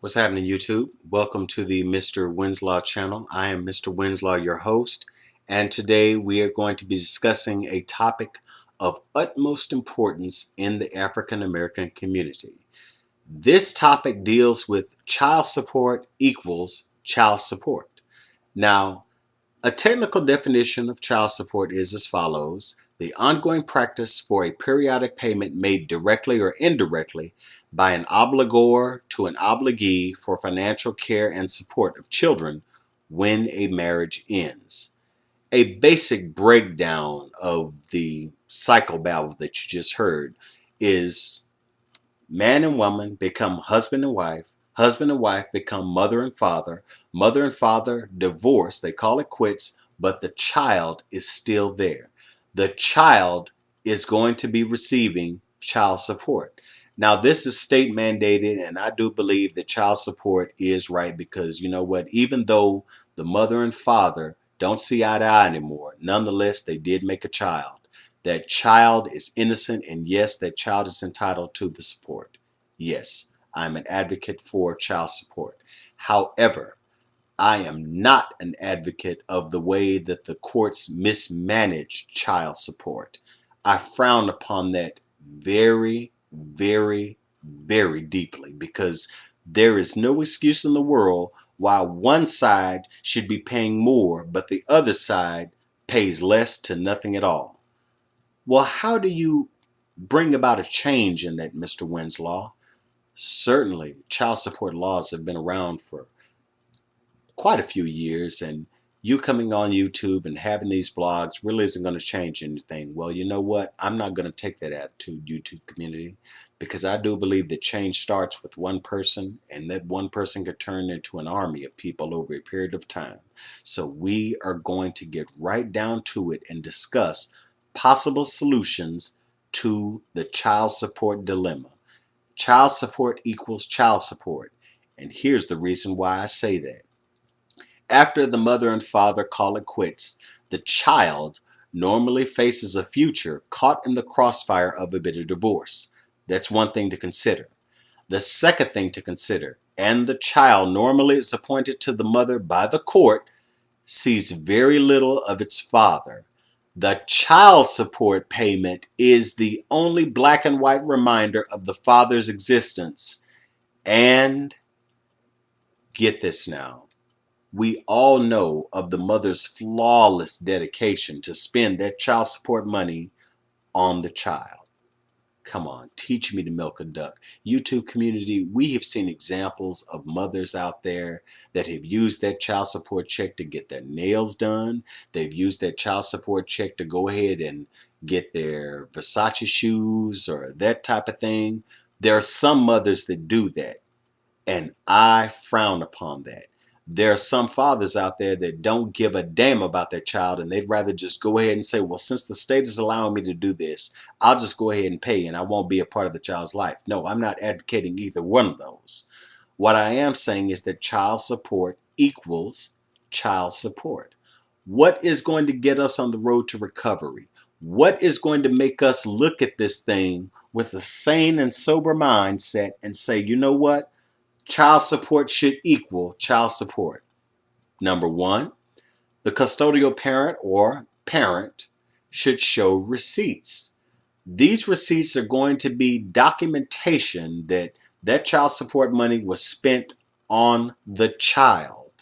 What's happening, YouTube? Welcome to the Mr. Winslow channel. I am Mr. Winslow, your host, and today we are going to be discussing a topic of utmost importance in the African American community. This topic deals with child support equals child support. Now, a technical definition of child support is as follows: the ongoing practice for a periodic payment made directly or indirectly by an obligor to an obligee for financial care and support of children when a marriage ends. A basic breakdown of the psychobabble that you just heard is man and woman become husband and wife become mother and father divorce, they call it quits, but the child is still there. The child is going to be receiving child support. Now, this is state mandated, and I do believe that child support is right because you know what? Even though the mother and father don't see eye to eye anymore, nonetheless, they did make a child. That child is innocent, and yes, that child is entitled to the support. Yes, I'm an advocate for child support. However, I am not an advocate of the way that the courts mismanage child support. I frown upon that very, very, very deeply because there is no excuse in the world why one side should be paying more, but the other side pays less to nothing at all. Well, how do you bring about a change in that, Mr. Winslow? Certainly, child support laws have been around for quite a few years, and you coming on YouTube and having these blogs really isn't going to change anything. Well, you know what? I'm not going to take that attitude, YouTube community, because I do believe that change starts with one person, and that one person could turn into an army of people over a period of time. So we are going to get right down to it and discuss possible solutions to the child support dilemma. Child support equals child support. And here's the reason why I say that. After the mother and father call it quits, the child normally faces a future caught in the crossfire of a bitter divorce. That's one thing to consider. The second thing to consider, and the child normally is appointed to the mother by the court, sees very little of its father. The child support payment is the only black and white reminder of the father's existence. And get this now, we all know of the mother's flawless dedication to spend that child support money on the child. Come on, teach me to milk a duck. YouTube community, we have seen examples of mothers out there that have used that child support check to get their nails done. They've used that child support check to go ahead and get their Versace shoes or that type of thing. There are some mothers that do that, and I frown upon that. There are some fathers out there that don't give a damn about their child, and they'd rather just go ahead and say, well, since the state is allowing me to do this, I'll just go ahead and pay and I won't be a part of the child's life. No, I'm not advocating either one of those. What I am saying is that child support equals child support. What is going to get us on the road to recovery? What is going to make us look at this thing with a sane and sober mindset and say, you know what? Child support should equal child support. Number one, the custodial parent or parent should show receipts. These receipts are going to be documentation that that child support money was spent on the child.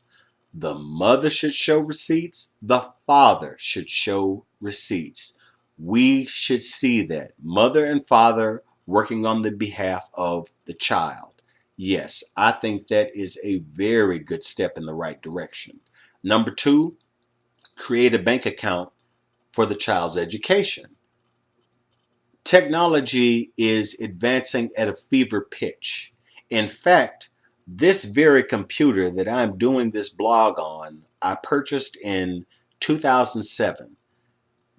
The mother should show receipts. The father should show receipts. We should see that. Mother and father working on the behalf of the child. Yes, I think that is a very good step in the right direction. Number two, create a bank account for the child's education. Technology is advancing at a fever pitch. In fact, this very computer that I'm doing this blog on, I purchased in 2007.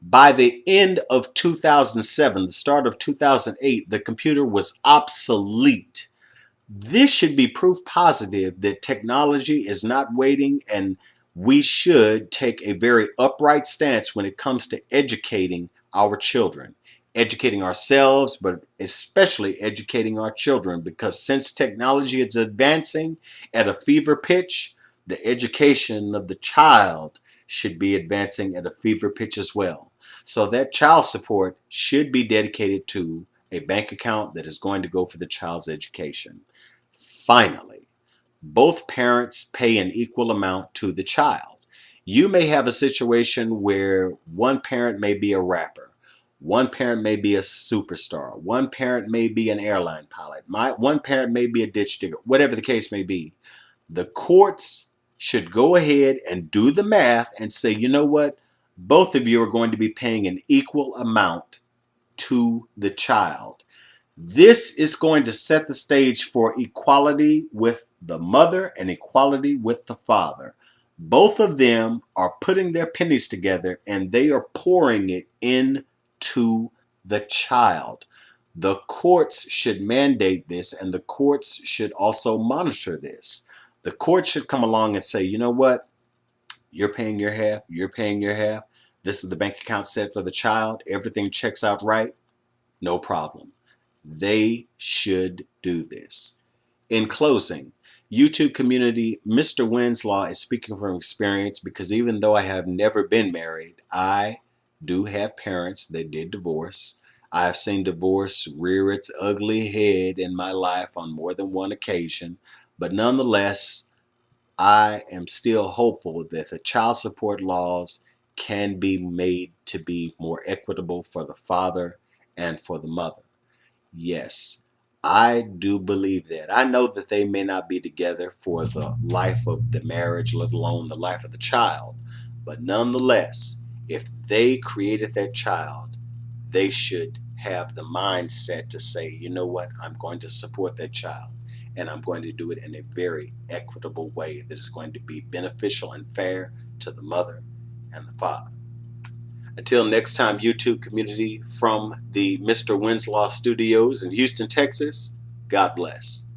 By the end of 2007, the start of 2008, the computer was obsolete. This should be proof positive that technology is not waiting, and we should take a very upright stance when it comes to educating our children. educating ourselves, but especially educating our children, because since technology is advancing at a fever pitch, the education of the child should be advancing at a fever pitch as well. So that child support should be dedicated to a bank account that is going to go for the child's education. Finally, both parents pay an equal amount to the child. You may have a situation where one parent may be a rapper, one parent may be a superstar, one parent may be an airline pilot, one parent may be a ditch digger, whatever the case may be. The courts should go ahead and do the math and say, you know what? Both of you are going to be paying an equal amount to the child. This is going to set the stage for equality with the mother and equality with the father. Both of them are putting their pennies together and they are pouring it into the child. The courts should mandate this, and the courts should also monitor this. The court should come along and say, you know what? You're paying your half, you're paying your half. This is the bank account set for the child. Everything checks out right. No problem. They should do this. In closing, YouTube community, Mr. Winslaw is speaking from experience, because even though I have never been married, I do have parents that did divorce. I've seen divorce rear its ugly head in my life on more than one occasion, but nonetheless, I am still hopeful that the child support laws can be made to be more equitable for the father and for the mother. Yes, I do believe that. I know that they may not be together for the life of the marriage, let alone the life of the child. But nonetheless, if they created that child, they should have the mindset to say, you know what, I'm going to support that child. And I'm going to do it in a very equitable way that is going to be beneficial and fair to the mother and the father. Until next time, YouTube community, from the Mr. Winslaw Studios in Houston, Texas, God bless.